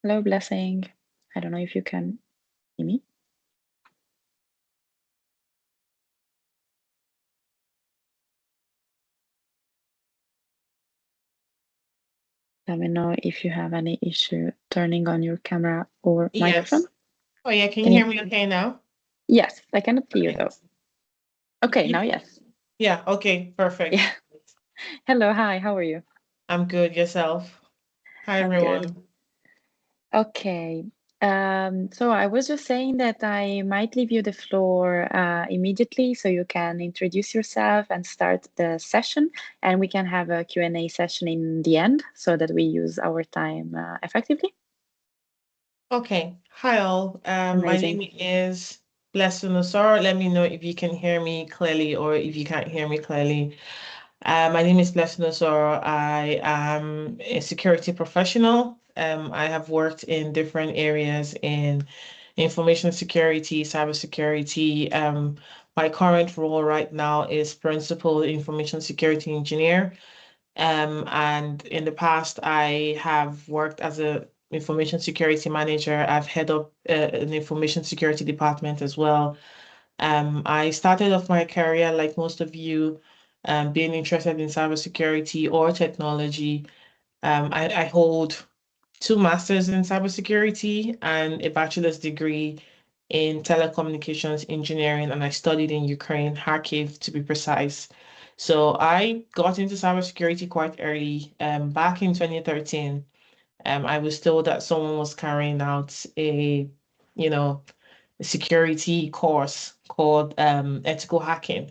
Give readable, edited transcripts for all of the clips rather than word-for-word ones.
Hello, Blessing. I don't know if you can see me. Let me know if you have any issue turning on your camera or microphone. Yes. Oh, yeah. Can you Can hear you? me okay now? Yes, I cannot see you Okay. though. Okay, You now can- yes. Yeah. Okay. Perfect. Yeah. Hello, hi, how are you? I'm good. Yourself? Hi, I'm good. everyone. Okay. So I was just saying that I might leave you the floor immediately so you can introduce yourself and start the session, and we can have a Q&A session in the end so that we use our time effectively. Okay. Hi, all. My Amazing. name is Blessing Usoro. Let me know if you can hear me clearly or if you can't hear me clearly. My name is Blessing Usoro. I am a security professional. I have worked in different areas in information security, cybersecurity. My current role right now is principal information security engineer. And in the past, I have worked as a information security manager. I've head up an information security department as well. I started off my career like most of you, being interested in cybersecurity or technology. I hold two masters in cybersecurity and a bachelor's degree in telecommunications engineering, and I studied in Ukraine, Kharkiv to be precise. So I got into cybersecurity quite early. Back in 2013, I was told that someone was carrying out you know, a security course called ethical hacking,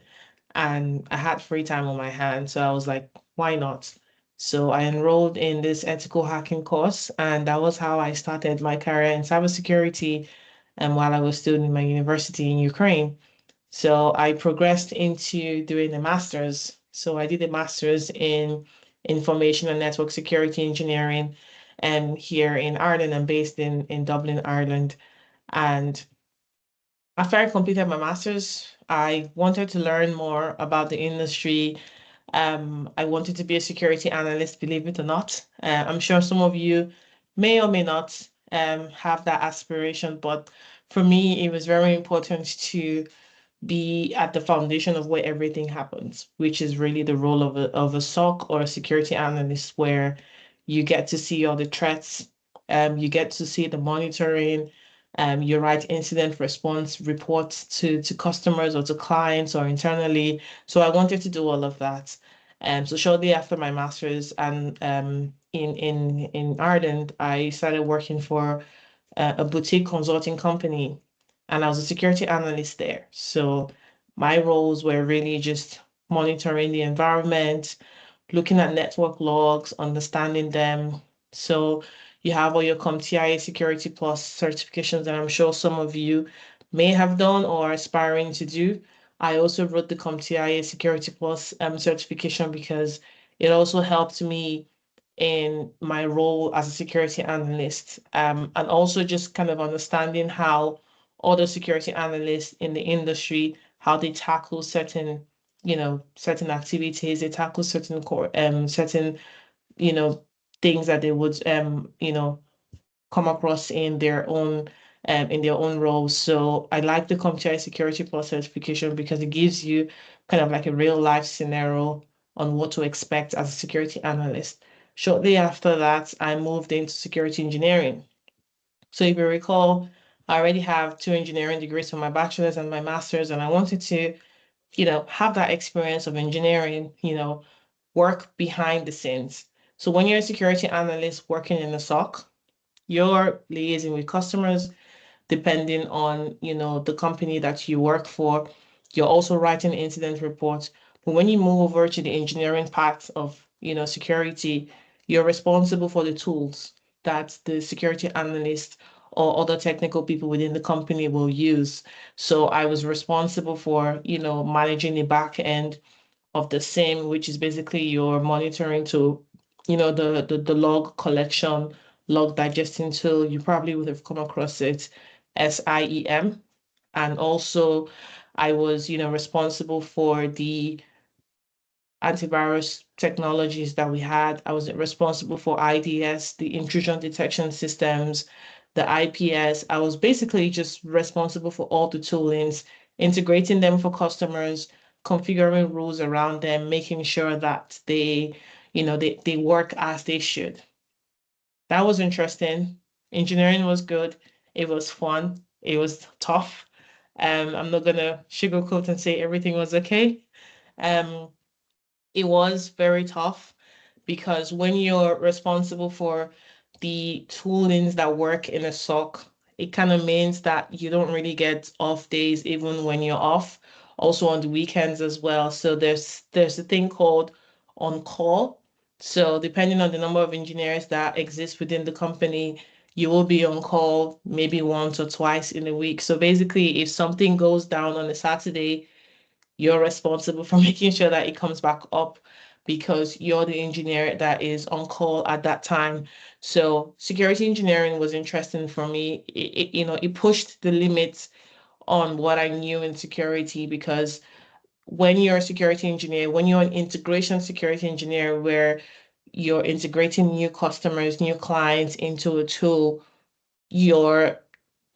and I had free time on my hands, so I was like, why not? So I enrolled in this ethical hacking course, and that was how I started my career in cybersecurity, and while I was still in my university in Ukraine. So I progressed into doing a master's. So I did a master's in information and network security engineering, and here in Ireland. I'm based in Dublin, Ireland. And after I completed my master's, I wanted to learn more about the industry. I wanted to be a security analyst, believe it or not. I'm sure some of you may or may not have that aspiration, but for me, it was very important to be at the foundation of where everything happens, which is really the role of a SOC or a security analyst, where you get to see all the threats, you get to see the monitoring, you write incident response reports to customers or to clients or internally. So I wanted to do all of that. So shortly after my master's and in Ireland, I started working for a boutique consulting company, and I was a security analyst there. So my roles were really just monitoring the environment, looking at network logs, understanding them. So you have all your CompTIA Security Plus certifications that I'm sure some of you may have done or are aspiring to do. I also wrote the CompTIA Security Plus certification because it also helped me in my role as a security analyst, and also just kind of understanding how other security analysts in the industry, how they tackle certain activities, they tackle certain certain, you know, things that they would, come across in their own roles. So I like the CompTIA Security Plus certification because it gives you kind of like a real life scenario on what to expect as a security analyst. Shortly after that, I moved into security engineering. So if you recall, I already have two engineering degrees for my bachelor's and my master's, and I wanted to, have that experience of engineering, work behind the scenes. So when you're a security analyst working in a SOC, you're liaising with customers depending on, the company that you work for. You're also writing incident reports. But when you move over to the engineering part of, security, you're responsible for the tools that the security analyst or other technical people within the company will use. So I was responsible for, managing the back end of the same, which is basically your monitoring to, the log collection, log digesting tool. You probably would have come across it, SIEM. And also I was, responsible for the antivirus technologies that we had. I was responsible for IDS, the intrusion detection systems, the IPS. I was basically just responsible for all the toolings, integrating them for customers, configuring rules around them, making sure that they work as they should. That was interesting. Engineering was good. It was fun. It was tough. I'm not gonna sugarcoat and say everything was okay. Um, it was very tough because when you're responsible for the toolings that work in a SOC, it kind of means that you don't really get off days even when you're off, also on the weekends as well. So there's a thing called on call. So depending on the number of engineers that exist within the company, you will be on call maybe once or twice in a week. So basically, if something goes down on a Saturday, you're responsible for making sure that it comes back up because you're the engineer that is on call at that time. So security engineering was interesting for me. It pushed the limits on what I knew in security because when you're a security engineer, when you're an integration security engineer where you're integrating new customers, new clients into a tool, you're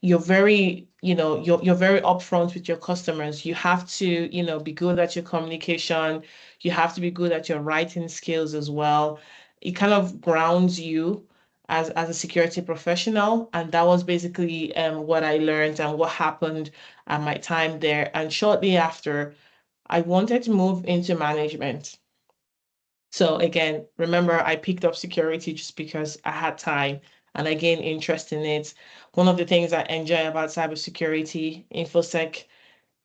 you're very upfront with your customers. You have to, be good at your communication. You have to be good at your writing skills as well. It kind of grounds you as a security professional. And that was basically what I learned and what happened at my time there. And shortly after, I wanted to move into management. So again, remember I picked up security just because I had time and I gained interest in it. One of the things I enjoy about cybersecurity, InfoSec,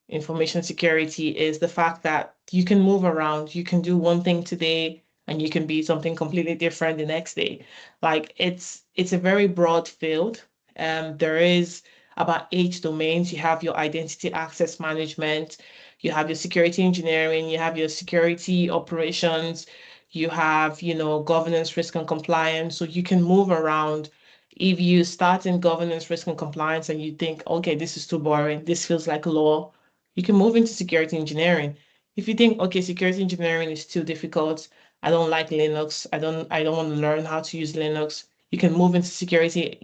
information security is the fact that you can move around. You can do one thing today and you can be something completely different the next day. Like it's a very broad field. There is about 8 domains. You have your identity access management, you have your security engineering, you have your security operations, you have, governance, risk and compliance. So you can move around. If you start in governance, risk and compliance and you think, okay, this is too boring, this feels like law, you can move into security engineering. If you think, okay, security engineering is too difficult, I don't like Linux, I don't want to learn how to use Linux, you can move into security,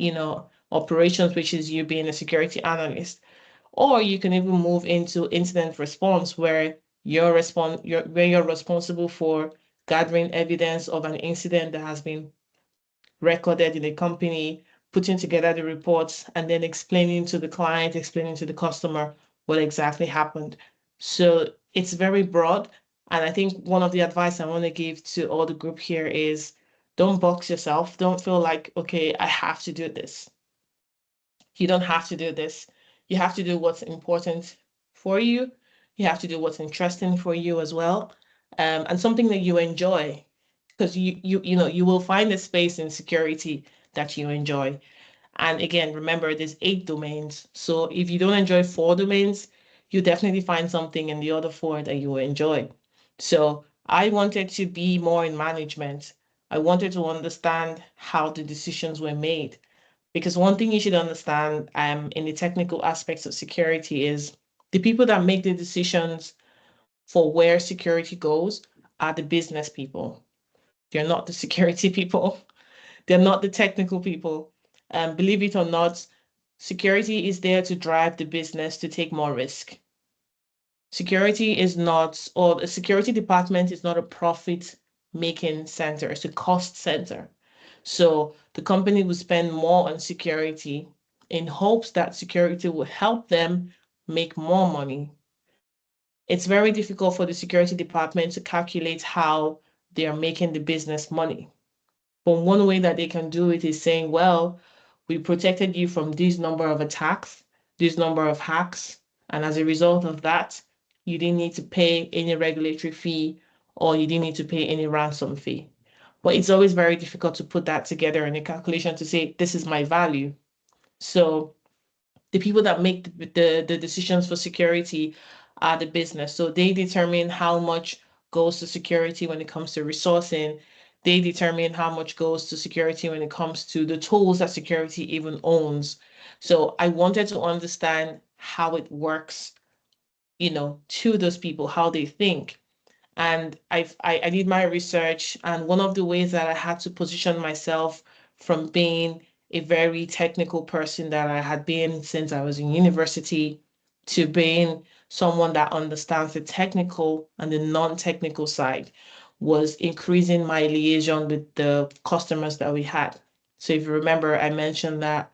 operations, which is you being a security analyst. Or you can even move into incident response where you're responsible for gathering evidence of an incident that has been recorded in the company, putting together the reports, and then explaining to the client, explaining to the customer what exactly happened. So it's very broad. And I think one of the advice I want to give to all the group here is don't box yourself. Don't feel like, okay, I have to do this. You don't have to do this. You have to do what's important for you. You have to do what's interesting for you as well. And something that you enjoy, because you will find a space in security that you enjoy. And again, remember there's 8 domains. So if you don't enjoy 4 domains, you definitely find something in the other 4 that you will enjoy. So I wanted to be more in management. I wanted to understand how the decisions were made. Because one thing you should understand in the technical aspects of security is the people that make the decisions for where security goes are the business people. They're not the security people. They're not the technical people. Believe it or not, security is there to drive the business to take more risk. Security is not, or the security department is not a profit making center, it's a cost center. So the company will spend more on security in hopes that security will help them make more money. It's very difficult for the security department to calculate how they are making the business money. But one way that they can do it is saying, well, we protected you from this number of attacks, this number of hacks, and as a result of that, you didn't need to pay any regulatory fee or you didn't need to pay any ransom fee. But it's always very difficult to put that together in a calculation to say, this is my value. So the people that make the decisions for security are the business. So they determine how much goes to security when it comes to resourcing. They determine how much goes to security when it comes to the tools that security even owns. So I wanted to understand how it works, to those people, how they think. And I did my research, and one of the ways that I had to position myself from being a very technical person that I had been since I was in university to being someone that understands the technical and the non-technical side was increasing my liaison with the customers that we had. So if you remember, I mentioned that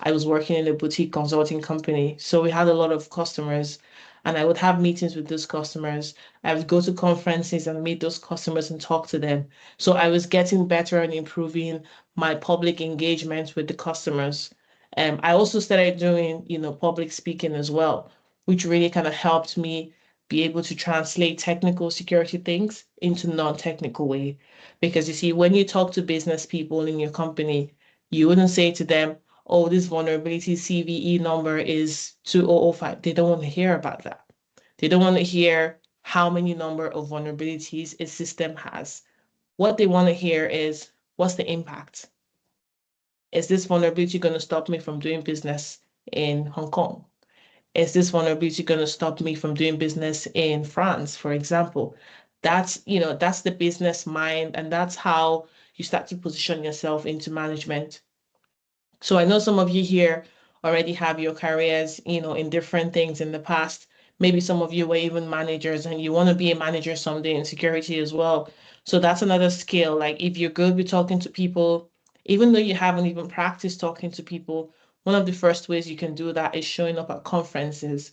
I was working in a boutique consulting company. So we had a lot of customers, and I would have meetings with those customers. I would go to conferences and meet those customers and talk to them. So I was getting better and improving my public engagement with the customers. I also started doing, public speaking as well, which really kind of helped me be able to translate technical security things into non-technical way. Because you see, when you talk to business people in your company, you wouldn't say to them, oh, this vulnerability CVE number is 2005. They don't want to hear about that. They don't want to hear how many number of vulnerabilities a system has. What they want to hear is what's the impact? Is this vulnerability going to stop me from doing business in Hong Kong? Is this vulnerability going to stop me from doing business in France, for example? That's the business mind, and that's how you start to position yourself into management. So I know some of you here already have your careers, in different things in the past. Maybe some of you were even managers and you want to be a manager someday in security as well. So that's another skill. Like if you're good with talking to people, even though you haven't even practiced talking to people, one of the first ways you can do that is showing up at conferences.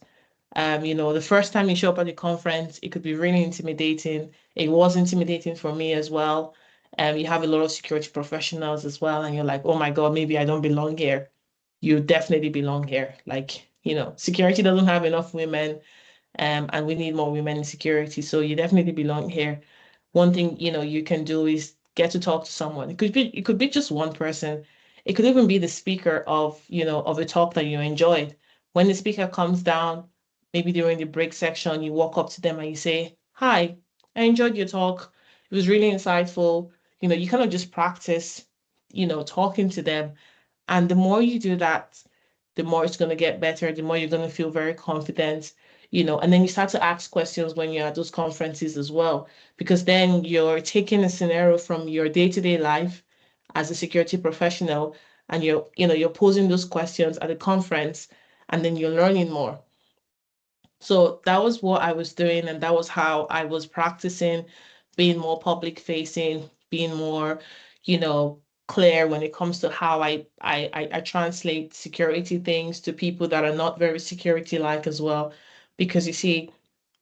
The first time you show up at a conference, it could be really intimidating. It was intimidating for me as well. You have a lot of security professionals as well, and you're like, oh my God, maybe I don't belong here. You definitely belong here. Like, security doesn't have enough women, and we need more women in security. So you definitely belong here. One thing, you can do is get to talk to someone. It could be just one person. It could even be the speaker of a talk that you enjoyed. When the speaker comes down, maybe during the break section, you walk up to them and you say, "Hi, I enjoyed your talk. It was really insightful." You kind of just practice, talking to them. And the more you do that, the more it's going to get better, the more you're going to feel very confident, and then you start to ask questions when you're at those conferences as well, because then you're taking a scenario from your day-to-day life as a security professional, and you're posing those questions at a conference, and then you're learning more. So that was what I was doing, and that was how I was practicing being more public facing, being more, clear when it comes to how I translate security things to people that are not very security like as well. Because you see,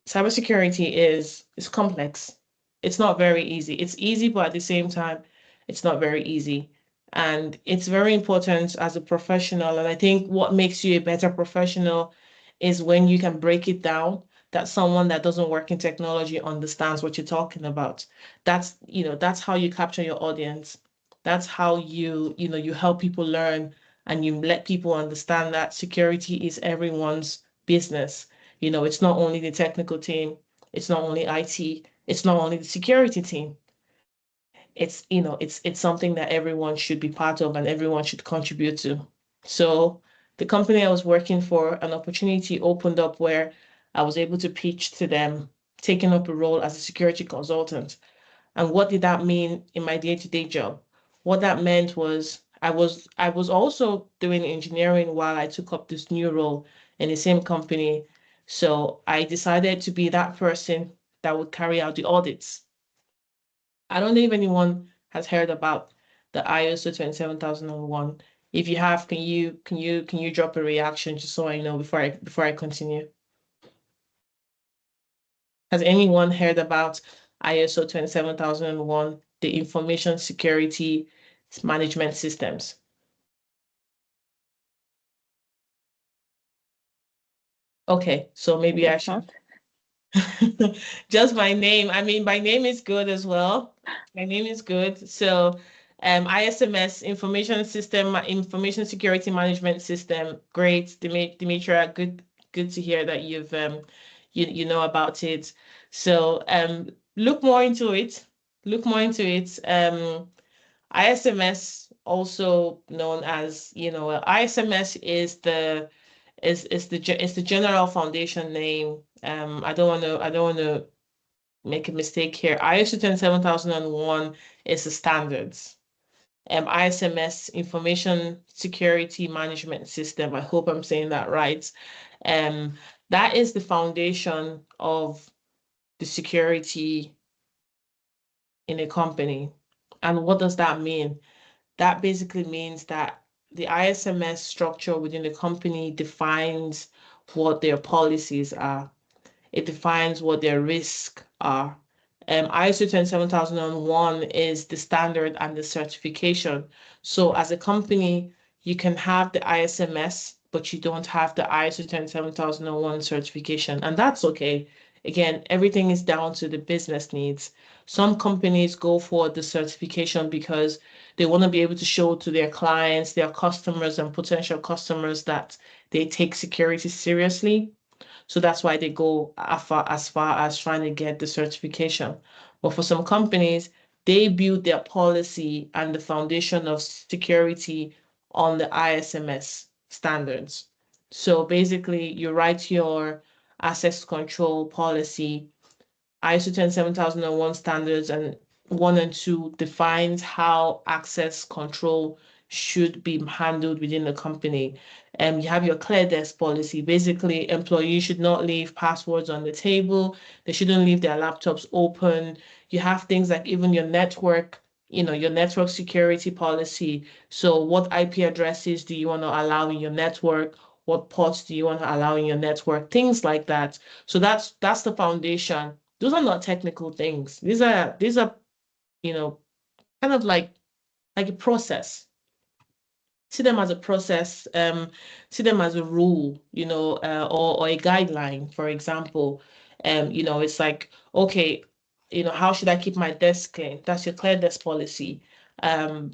cybersecurity is complex. It's not very easy. It's easy, but at the same time, it's not very easy. And it's very important as a professional. And I think what makes you a better professional is when you can break it down that someone that doesn't work in technology understands what you're talking about. That's how you capture your audience. That's how you help people learn, and you let people understand that security is everyone's business. It's not only the technical team, it's not only IT, it's not only the security team. It's something that everyone should be part of and everyone should contribute to. So the company I was working for, an opportunity opened up where I was able to pitch to them, taking up a role as a security consultant. And what did that mean in my day-to-day job? What that meant was I was also doing engineering while I took up this new role in the same company. So I decided to be that person that would carry out the audits. I don't know if anyone has heard about the ISO 27001. If you have, can you drop a reaction just so I know before I continue? Has anyone heard about ISO 27001, the information security management systems? Okay, so I maybe I guess should not. just my name. I mean, my name is good as well. My name is good. So, ISMS, Information Security Management System. Great, Dimitra. Good to hear that you know about it. So, look more into it. Look more into it. ISMS, also known as, ISMS is the general foundation name. I don't want to make a mistake here. ISO 27001 is the standards. ISMS, Information Security Management System. I hope I'm saying that right. Um, that is the foundation of the security in a company. And what does that mean? That basically means that the ISMS structure within the company defines what their policies are. It defines what their risks are. ISO 27001 is the standard and the certification. So as a company, you can have the ISMS, but you don't have the ISO 27001 certification. And that's okay. Again, everything is down to the business needs. Some companies go for the certification because they want to be able to show to their clients, their customers, and potential customers that they take security seriously. So that's why they go as far as trying to get the certification. But for some companies, they build their policy and the foundation of security on the ISMS standards. So basically, you write your access control policy. ISO 27001 standards and 1 and 2 defines how access control should be handled within the company. And you have your clear desk policy. Basically, employees should not leave passwords on the table. They shouldn't leave their laptops open. You have things like even your network, your network security policy. So what IP addresses do you want to allow in your network? What ports do you want to allow in your network? Things like that. So that's the foundation. Those are not technical things. These are, you know, kind of like a process. See them as a process, see them as a rule, or a guideline, for example. It's like, okay, how should I keep my desk clean? That's your clear desk policy. How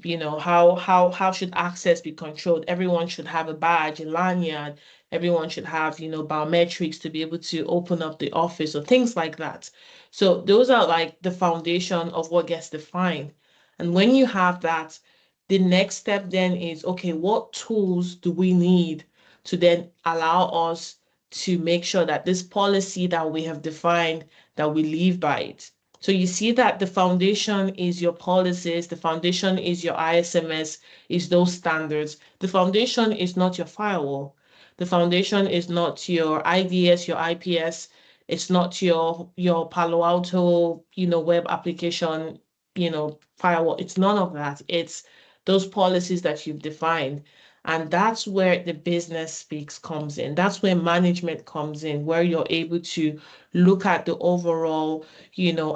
should access be controlled? Everyone should have a badge, a lanyard. Everyone should have, biometrics to be able to open up the office or things like that. So those are like the foundation of what gets defined. And when you have that, the next step then is, okay, what tools do we need to then allow us to make sure that this policy that we have defined, that we live by it? So you see that the foundation is your policies, the foundation is your ISMS, is those standards. The foundation is not your firewall. The foundation is not your IDS, your IPS. It's not your Palo Alto, web application, firewall. It's none of that. It's those policies that you've defined. And that's where the business speaks comes in. That's where management comes in, where you're able to look at the overall,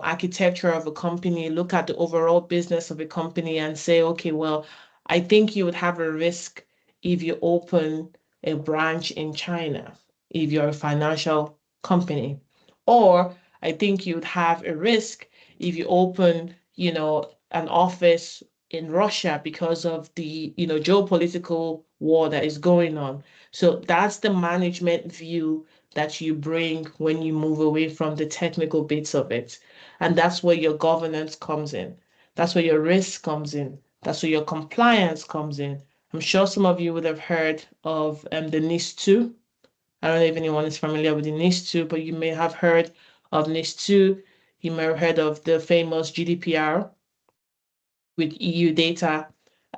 architecture of a company, look at the overall business of a company and say, okay, well, I think you would have a risk if you open a branch in China, if you're a financial company. Or I think you'd have a risk if you open, an office in Russia because of the, geopolitical war that is going on. So that's the management view that you bring when you move away from the technical bits of it. And that's where your governance comes in. That's where your risk comes in. That's where your compliance comes in. I'm sure some of you would have heard of the NIS2. I don't know if anyone is familiar with the NIS2, but you may have heard of NIS2. You may have heard of the famous GDPR with EU data.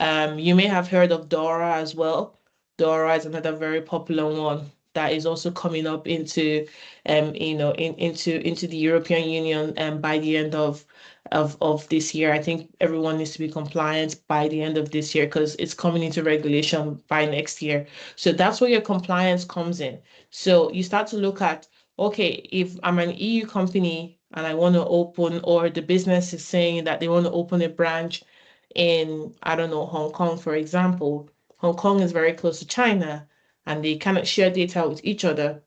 You may have heard of DORA as well. DORA is another very popular one that is also coming up into the European Union by the end of this year. I think everyone needs to be compliant by the end of this year because it's coming into regulation by next year. So that's where your compliance comes in. So you start to look at, okay, if I'm an EU company and I want to open, or the business is saying that they want to open a branch in, I don't know, Hong Kong, for example. Hong Kong is very close to China and they cannot share data with each other.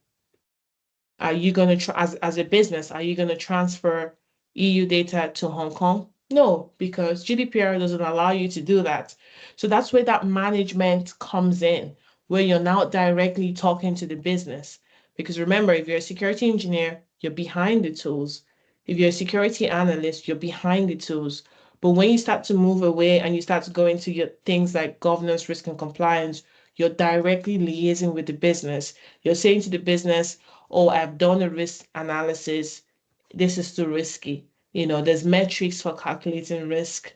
Are you going to, as a business, are you going to transfer EU data to Hong Kong? No, because GDPR doesn't allow you to do that. So that's where that management comes in, where you're now directly talking to the business. Because remember, if you're a security engineer, you're behind the tools. If you're a security analyst, you're behind the tools. But when you start to move away and you start to go into your things like governance, risk, and compliance, you're directly liaising with the business. You're saying to the business, oh, I've done a risk analysis this is too risky. There's metrics for calculating risk.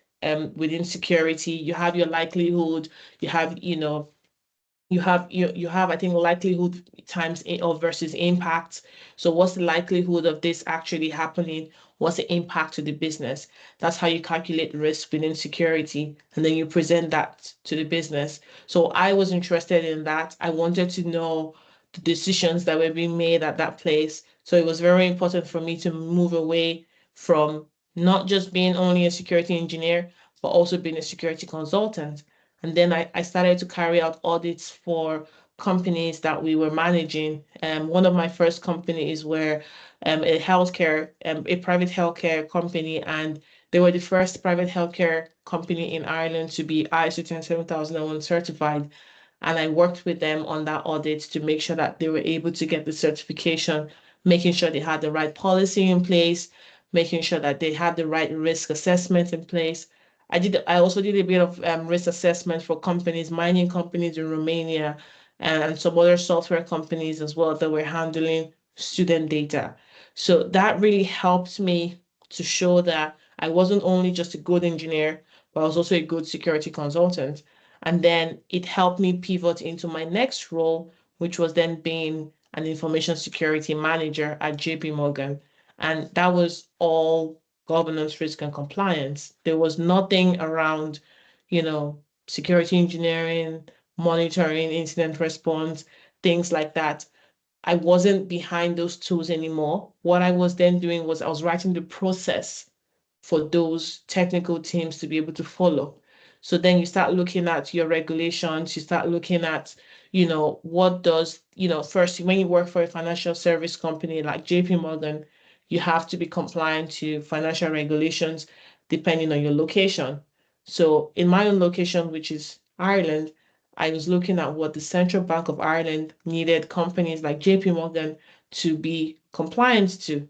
Within security, you have your likelihood, you have, you have I think likelihood times or versus impact. So what's the likelihood of this actually happening? What's the impact to the business? That's how you calculate risk within security, and then you present that to the business. So I was interested in that. I wanted to know the decisions that were being made at that place. So it was very important for me to move away from not just being only a security engineer, but also being a security consultant. And then I started to carry out audits for companies that we were managing. One of my first companies were a private healthcare company, and they were the first private healthcare company in Ireland to be ISO 27001 certified. And I worked with them on that audit to make sure that they were able to get the certification, making sure they had the right policy in place, making sure that they had the right risk assessment in place. I also did a bit of risk assessment for companies, mining companies in Romania, and some other software companies as well that were handling student data. So that really helped me to show that I wasn't only just a good engineer, but I was also a good security consultant. And then it helped me pivot into my next role, which was then being an information security manager at JP Morgan. And that was all governance, risk, and compliance. There was nothing around, you know, security engineering, monitoring, incident response, things like that. I wasn't behind those tools anymore. What I was then doing was I was writing the process for those technical teams to be able to follow. So then you start looking at your regulations, you start looking at, what does, first, when you work for a financial service company like JP Morgan, you have to be compliant to financial regulations depending on your location. So in my own location, which is Ireland, I was looking at what the Central Bank of Ireland needed companies like JP Morgan to be compliant to.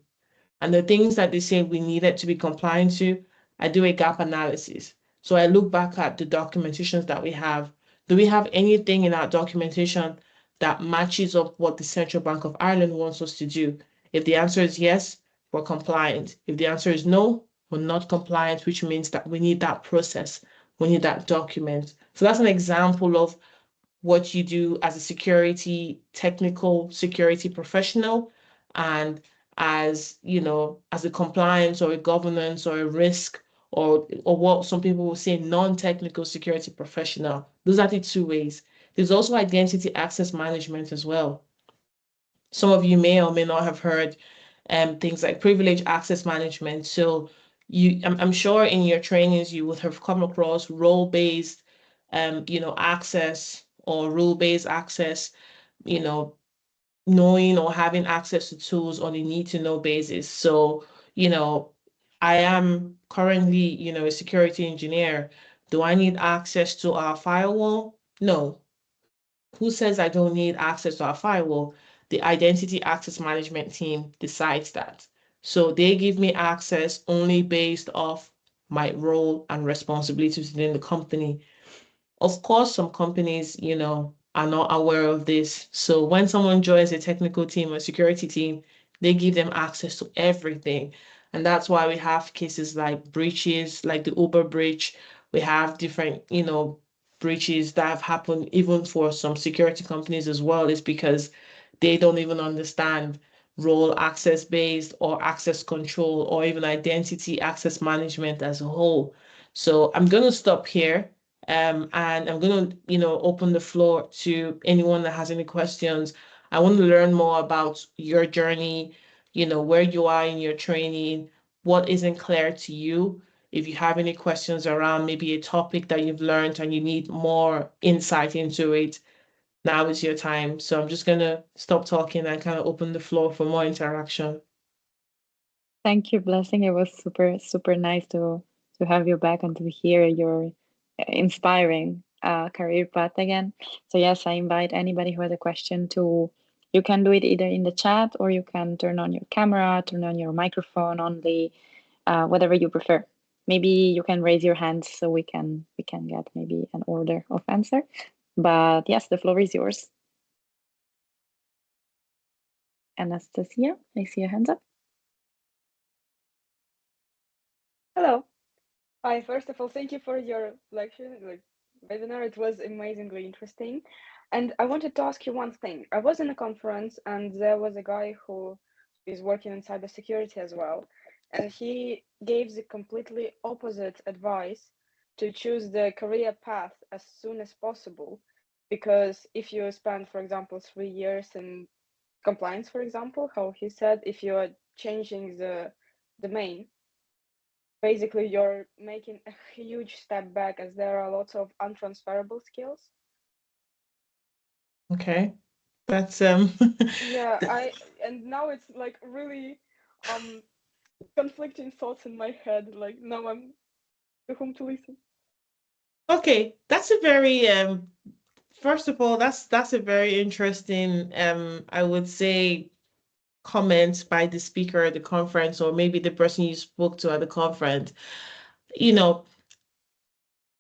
And the things that they say we needed to be compliant to, I do a gap analysis. So I look back at the documentations that we have. Do we have anything in our documentation that matches up what the Central Bank of Ireland wants us to do? If the answer is yes, we're compliant. If the answer is no, we're not compliant, which means that we need that process. We need that document. So that's an example of what you do as a technical security professional, and as a compliance or a governance or a risk, or what some people will say non-technical security professional. Those are the two ways. There's also identity access management as well. Some of you may or may not have heard things like privilege access management. So I'm sure in your trainings you would have come across role-based, access, or rule-based access, you know, knowing or having access to tools on a need-to-know basis. So, I am currently, a security engineer. Do I need access to our firewall? No. Who says I don't need access to our firewall? The identity access management team decides that. So they give me access only based off my role and responsibilities within the company. Of course, some companies, are not aware of this. So when someone joins a technical team or security team, they give them access to everything. And that's why we have cases like breaches, like the Uber breach. We have different, breaches that have happened even for some security companies as well, is because they don't even understand role access based or access control or even identity access management as a whole. So I'm going to stop here. And I'm going to, open the floor to anyone that has any questions. I want to learn more about your journey, where you are in your training, what isn't clear to you. If you have any questions around maybe a topic that you've learned and you need more insight into it, now is your time. So I'm just going to stop talking and kind of open the floor for more interaction. Thank you, Blessing. It was super, super nice to have you back and to hear your inspiring career path again. So yes, I invite anybody who has a question to, you can do it either in the chat or you can turn on your camera, turn on your microphone only, whatever you prefer. Maybe you can raise your hands so we can get maybe an order of answer. But yes, the floor is yours. Anastasia, I see your hands up. Hello. Hi, first of all, thank you for your lecture, like webinar. It was amazingly interesting. And I wanted to ask you one thing. I was in a conference and there was a guy who is working in cybersecurity as well. And he gave the completely opposite advice to choose the career path as soon as possible. Because if you spend, for example, 3 years in compliance, for example, how he said, if you are changing the domain, basically you're making a huge step back as there are lots of untransferable skills. Okay. That's Yeah, I and now it's like really um conflicting thoughts in my head. Like now I'm to whom to listen. okay. That's a very first of all, that's a very interesting I would say comment by the speaker at the conference or maybe the person you spoke to at the conference. You know,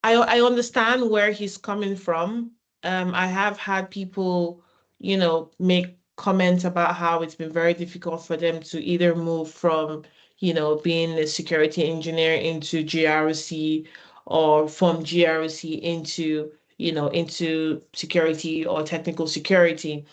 I understand where he's coming from. I have had people, make comments about how it's been very difficult for them to either move from, being a security engineer into GRC or from GRC into, into security or technical security.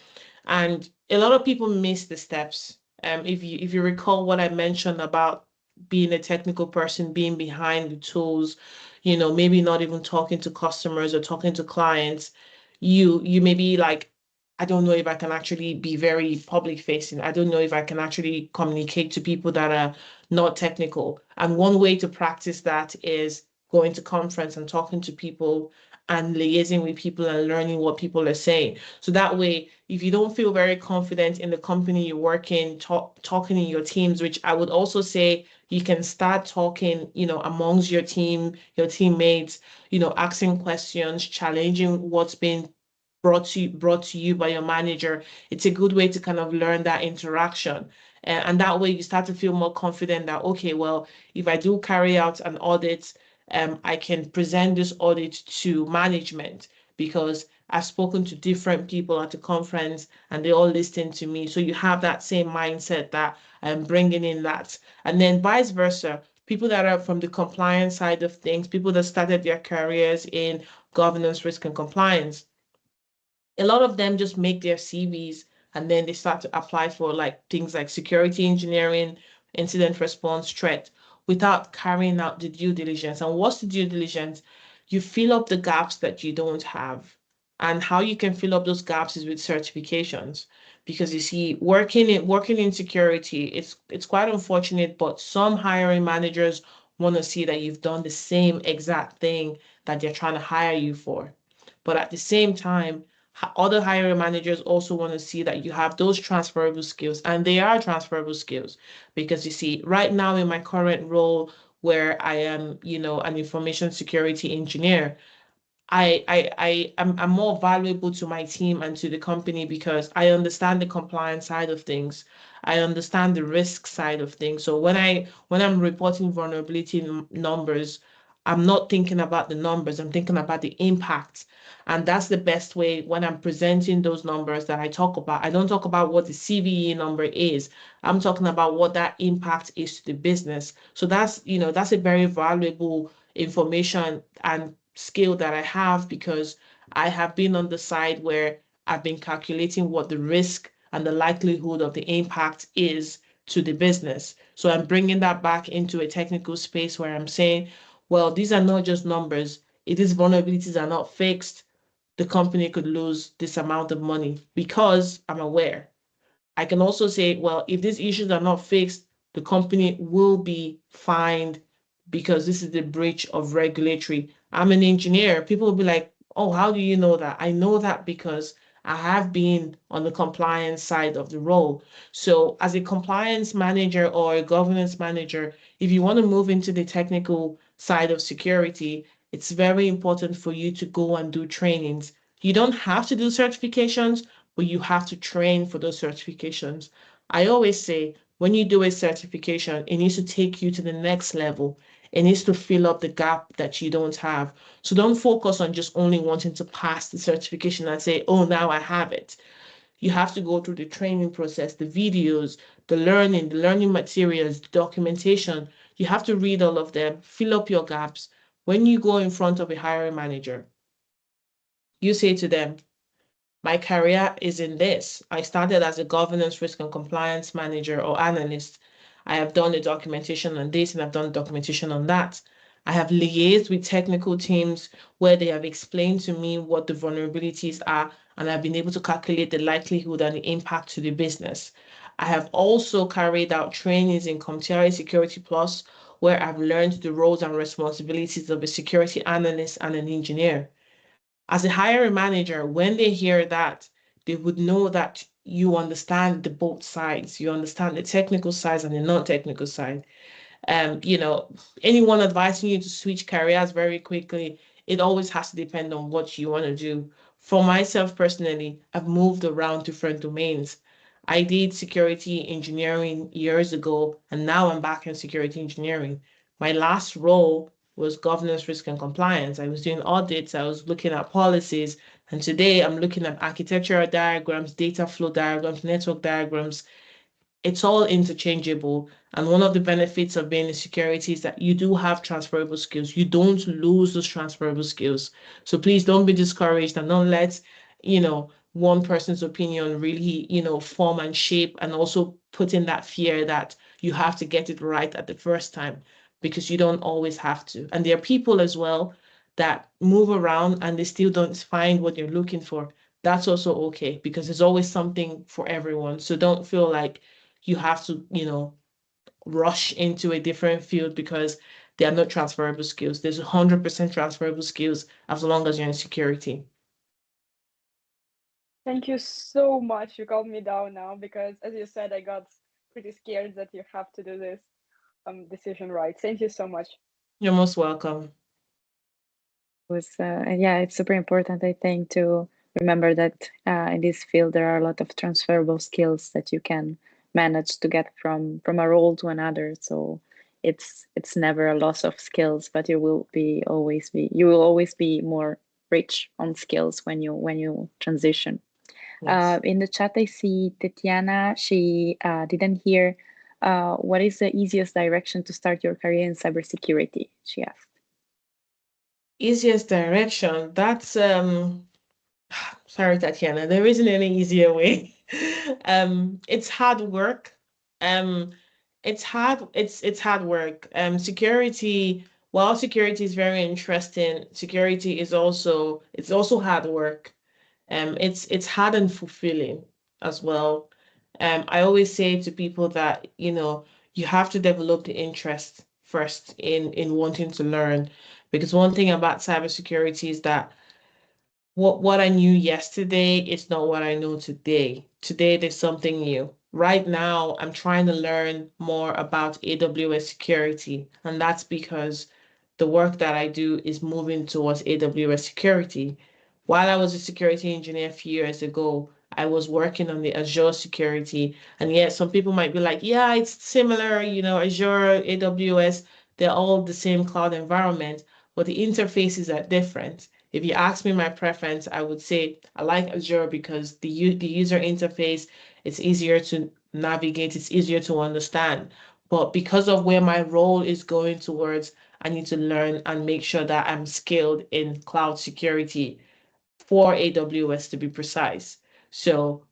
And a lot of people miss the steps. If you recall what I mentioned about being a technical person, being behind the tools, maybe not even talking to customers or talking to clients, you may be like, I don't know if I can actually be very public facing. I don't know if I can actually communicate to people that are not technical. And one way to practice that is going to conference and talking to people and liaising with people and learning what people are saying. So that way, if you don't feel very confident in the company you work in, talking in your teams, which I would also say you can start talking, amongst your team, your teammates, asking questions, challenging what's been brought to you by your manager. It's a good way to kind of learn that interaction. And that way you start to feel more confident that, okay, well, if I do carry out an audit, I can present this audit to management because I've spoken to different people at the conference and they all listen to me. So you have that same mindset that I'm bringing in that. And then vice versa, people that are from the compliance side of things, people that started their careers in governance, risk, and compliance, a lot of them just make their CVs and then they start to apply for like things like security engineering, incident response, threat, without carrying out the due diligence. And what's the due diligence? You fill up the gaps that you don't have. And how you can fill up those gaps is with certifications. Because you see, working in security, it's quite unfortunate, but some hiring managers want to see that you've done the same exact thing that they're trying to hire you for. But at the same time, other hiring managers also want to see that you have those transferable skills, and they are transferable skills. Because you see, right now in my current role, where I am, an information security engineer, I'm more valuable to my team and to the company because I understand the compliance side of things. I understand the risk side of things. So when I'm reporting vulnerability numbers, I'm not thinking about the numbers, I'm thinking about the impact. And that's the best way when I'm presenting those numbers that I talk about. I don't talk about what the CVE number is. I'm talking about what that impact is to the business. So that's a very valuable information and skill that I have because I have been on the side where I've been calculating what the risk and the likelihood of the impact is to the business. So I'm bringing that back into a technical space where I'm saying, well, these are not just numbers. If these vulnerabilities are not fixed, the company could lose this amount of money because I'm aware. I can also say, well, if these issues are not fixed, the company will be fined because this is the breach of regulatory. I'm an engineer. People will be like, oh, how do you know that? I know that because I have been on the compliance side of the role. So, as a compliance manager or a governance manager, if you want to move into the technical side of security, it's very important for you to go and do trainings. You don't have to do certifications, but you have to train for those certifications. I always say when you do a certification, it needs to take you to the next level. It needs to fill up the gap that you don't have. So don't focus on just only wanting to pass the certification and say, oh, now I have it. You have to go through the training process, the videos, the learning materials, the documentation You have to read all of them, fill up your gaps. When you go in front of a hiring manager, you say to them, my career is in this. I started as a governance, risk, and compliance manager or analyst. I have done the documentation on this and I've done documentation on that. I have liaised with technical teams where they have explained to me what the vulnerabilities are, and I've been able to calculate the likelihood and the impact to the business. I have also carried out trainings in Comtiari Security Plus, where I've learned the roles and responsibilities of a security analyst and an engineer. As a hiring manager, when they hear that, they would know that you understand the both sides. You understand the technical sides and the non-technical side. You know, anyone advising you to switch careers very quickly, it always has to depend on what you want to do. For myself personally, I've moved around different domains. I did security engineering years ago, and now I'm back in security engineering. My last role was governance, risk, and compliance. I was doing audits, I was looking at policies, and today I'm looking at architectural diagrams, data flow diagrams, network diagrams. It's all interchangeable. And one of the benefits of being in security is that you do have transferable skills. You don't lose those transferable skills. So please don't be discouraged and don't let, one person's opinion really, form and shape and also put in that fear that you have to get it right at the first time because you don't always have to. And there are people as well that move around and they still don't find what you're looking for. That's also okay because there's always something for everyone. So don't feel like you have to, rush into a different field because they are not transferable skills. There's 100% transferable skills as long as you're in security. Thank you so much. You calmed me down now because, as you said, I got pretty scared that you have to do this decision right. Thank you so much. You're most welcome. Was yeah, it's super important, I think, to remember that in this field there are a lot of transferable skills that you can manage to get from a role to another. So it's never a loss of skills, but you will always be more rich on skills when you transition. Yes. In the chat, I see Tetiana. She didn't hear. What is the easiest direction to start your career in cybersecurity? She asked. Easiest direction. That's sorry, Tatiana, there isn't any easier way. It's hard work. Um, it's hard work. Security, while security is very interesting, security is also it's also hard work. It's hard and fulfilling as well. I always say to people that, you have to develop the interest first in wanting to learn. Because one thing about cybersecurity is that what I knew yesterday is not what I know today. Today there's something new. Right now, I'm trying to learn more about AWS security, and that's because the work that I do is moving towards AWS security. While I was a security engineer a few years ago, I was working on the Azure security, and yet some people might be like, yeah, it's similar, Azure, AWS, they're all the same cloud environment, but the interfaces are different. If you ask me my preference, I would say I like Azure because the user interface is easier to navigate, it's easier to understand. But because of where my role is going towards, I need to learn and make sure that I'm skilled in cloud security for AWS to be precise. So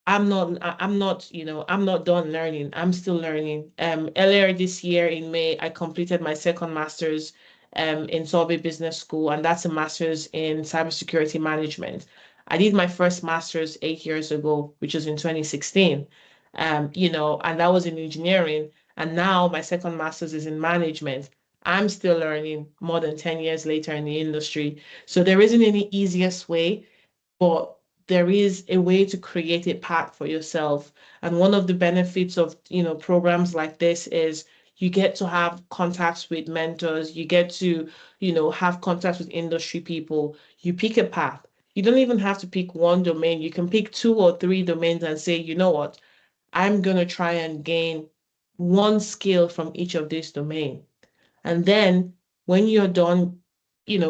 I'm not done learning. I'm still learning. Earlier this year in May, I completed my second master's in Solvay Business School, and that's a master's in cybersecurity management. I did my first master's 8 years ago, which was in 2016. And that was in engineering. And now my second master's is in management. I'm still learning more than 10 years later in the industry. So there isn't any easiest way, but there is a way to create a path for yourself. And one of the benefits of, programs like this is you get to have contacts with mentors, you get to, have contacts with industry people. You pick a path. You don't even have to pick one domain. You can pick two or three domains and say, you know what, I'm going to try and gain one skill from each of these domains. And then when you're done,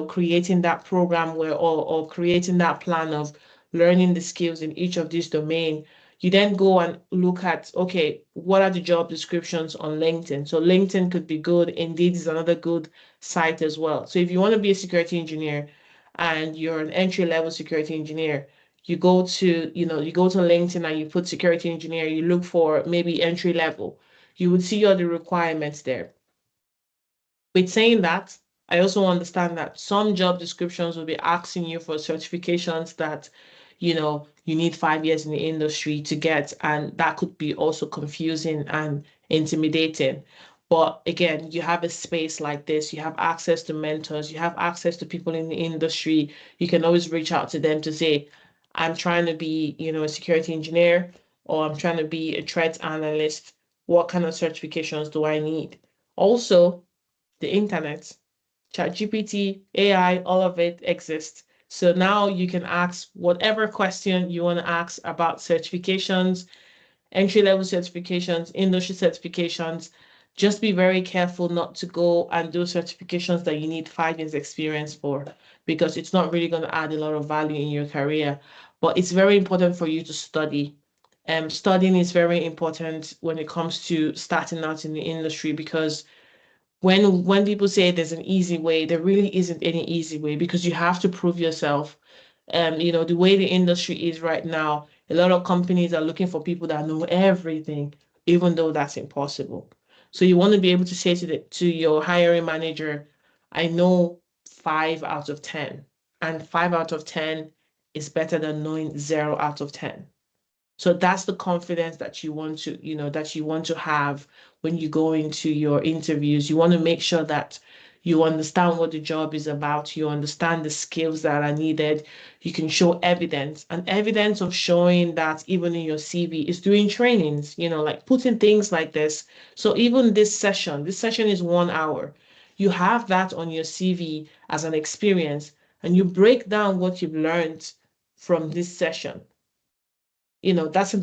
creating that program or creating that plan of learning the skills in each of these domain, You then go and look at, okay, what are the job descriptions on LinkedIn? So LinkedIn could be good. Indeed is another good site as well. So if you want to be a security engineer and you're an entry-level security engineer, you go to LinkedIn and you put security engineer, you look for maybe entry level. You would see all the requirements there. With saying that, I also understand that some job descriptions will be asking you for certifications that, you need 5 years in the industry to get, and that could be also confusing and intimidating. But again, you have a space like this, you have access to mentors, you have access to people in the industry. You can always reach out to them to say, I'm trying to be, a security engineer, or I'm trying to be a threat analyst. What kind of certifications do I need? Also, the internet, ChatGPT, AI, all of it exists. So now you can ask whatever question you want to ask about certifications, entry-level certifications, industry certifications. Just be very careful not to go and do certifications that you need 5 years experience for, because it's not really going to add a lot of value in your career. But it's very important for you to study. Studying is very important when it comes to starting out in the industry, because when people say there's an easy way, there really isn't any easy way, because you have to prove yourself. The way the industry is right now, a lot of companies are looking for people that know everything, even though that's impossible. So you want to be able to say to your hiring manager, I know 5 out of 10, and 5 out of 10 is better than knowing 0 out of 10. So that's the confidence that you want to have when you go into your interviews. You want to make sure that you understand what the job is about, you understand the skills that are needed. You can show evidence, and evidence of showing that even in your CV is doing trainings, like putting things like this. So even this session is 1 hour. You have that on your CV as an experience, and you break down what you've learned from this session. That's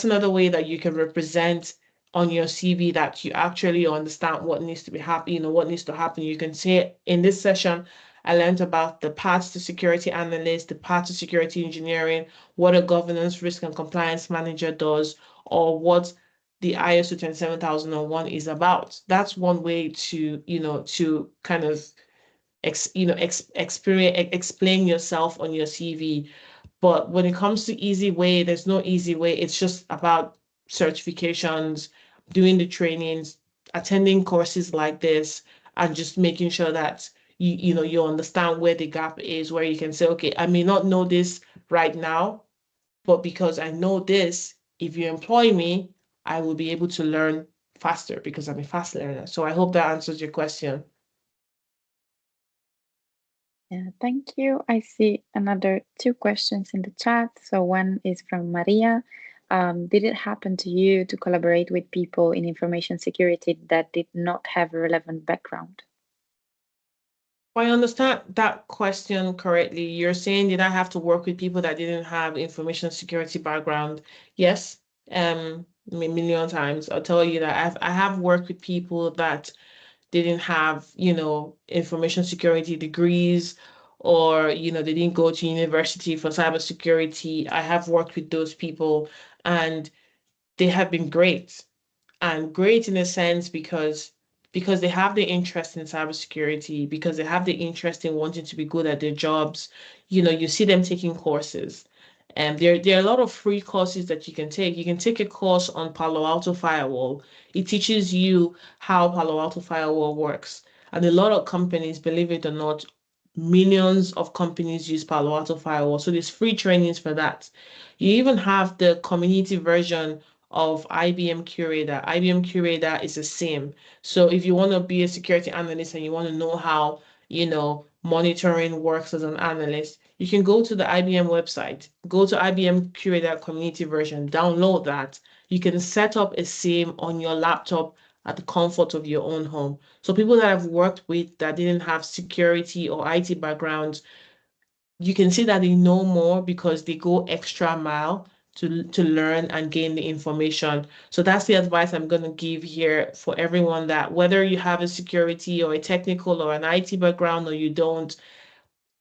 another way that you can represent on your CV that you actually understand what needs to be happen, what needs to happen. You can say, in this session, I learned about the paths to security analyst, the path to security engineering, what a governance, risk, and compliance manager does, or what the ISO 27001 is about. That's one way to kind of explain yourself on your CV. But when it comes to easy way, there's no easy way. It's just about certifications, doing the trainings, attending courses like this, and just making sure that you understand where the gap is, where you can say, okay, I may not know this right now, but because I know this, if you employ me, I will be able to learn faster because I'm a fast learner. So I hope that answers your question. Yeah, thank you. I see another two questions in the chat. So one is from Maria. Did it happen to you to collaborate with people in information security that did not have a relevant background? If I understand that question correctly, you're saying, did I have to work with people that didn't have information security background? Yes, a million times. I'll tell you that I have worked with people that didn't have, information security degrees, or, they didn't go to university for cybersecurity. I have worked with those people, and they have been great, and great in a sense because they have the interest in cybersecurity, because they have the interest in wanting to be good at their jobs. You see them taking courses. And there are a lot of free courses that you can take. You can take a course on Palo Alto Firewall. It teaches you how Palo Alto Firewall works. And a lot of companies, believe it or not, millions of companies use Palo Alto Firewall. So there's free trainings for that. You even have the community version of IBM Curator. IBM Curator is the same. So if you want to be a security analyst and you want to know how, monitoring works as an analyst, you can go to the IBM website, go to IBM Curator community version, download that. You can set up a SIEM on your laptop at the comfort of your own home. So people that I've worked with that didn't have security or IT backgrounds, you can see that they know more because they go extra mile to learn and gain the information. So that's the advice I'm going to give here for everyone, that whether you have a security or a technical or an IT background or you don't,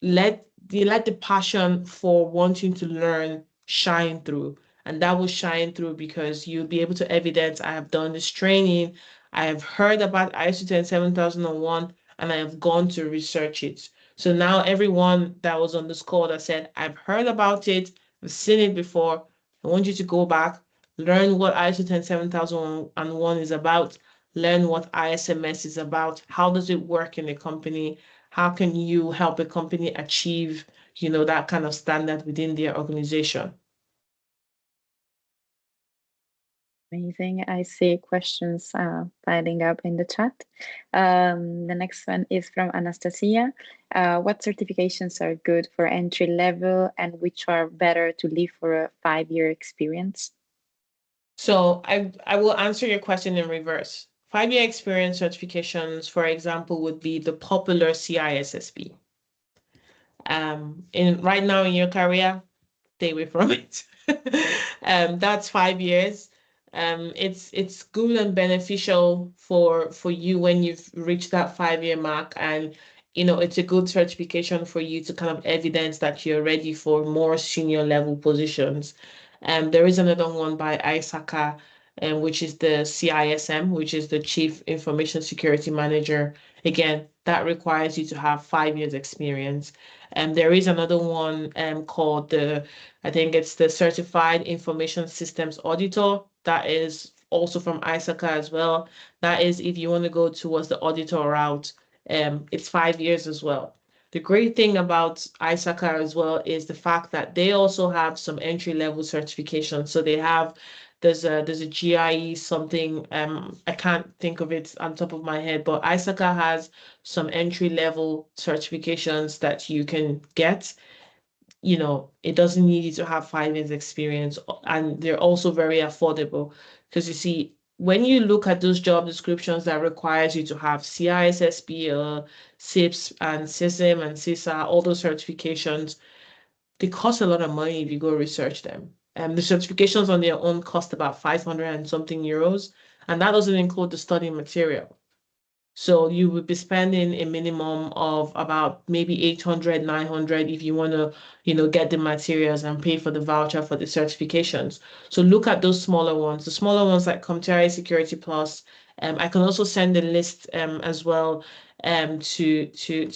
let the passion for wanting to learn shine through, And that will shine through because you'll be able to evidence, I have done this training, I have heard about ISO 17001, and I have gone to research it. So now everyone that was on this call that said, I've heard about it, I've seen it before, I want you to go back, learn what ISO 17001 is about, learn what ISMS is about, how does it work in a company, how can you help a company achieve, that kind of standard within their organization. Amazing. I see questions piling up in the chat. The next one is from Anastasia. What certifications are good for entry level and which are better to leave for a 5-year experience? So I will answer your question in reverse. 5-year experience certifications, for example, would be the popular CISSP. In right now in your career, stay away from it. That's 5 years. It's good and beneficial for you when you've reached that 5-year mark, and it's a good certification for you to kind of evidence that you're ready for more senior level positions. There is another one by ISACA, which is the CISM, which is the Chief Information Security Manager. Again, that requires you to have 5 years experience. There is another one called I think it's the Certified Information Systems Auditor. That is also from ISACA as well. That is if you want to go towards the auditor route, it's 5 years as well. The great thing about ISACA as well is the fact that they also have some entry-level certifications. So they have there's a GIE something, I can't think of it on top of my head, but ISACA has some entry-level certifications that you can get. It doesn't need you to have 5 years experience, and they're also very affordable. Because you see, when you look at those job descriptions that requires you to have CISSP, SIPS and CISM and CISA, all those certifications, they cost a lot of money if you go research them. The certifications on their own cost about 500 and something euros, and that doesn't include the study material. So you would be spending a minimum of about maybe 800, 900 if you want to, get the materials and pay for the voucher for the certifications. So look at those smaller ones. The smaller ones like Comterra Security Plus. I can also send the list as well to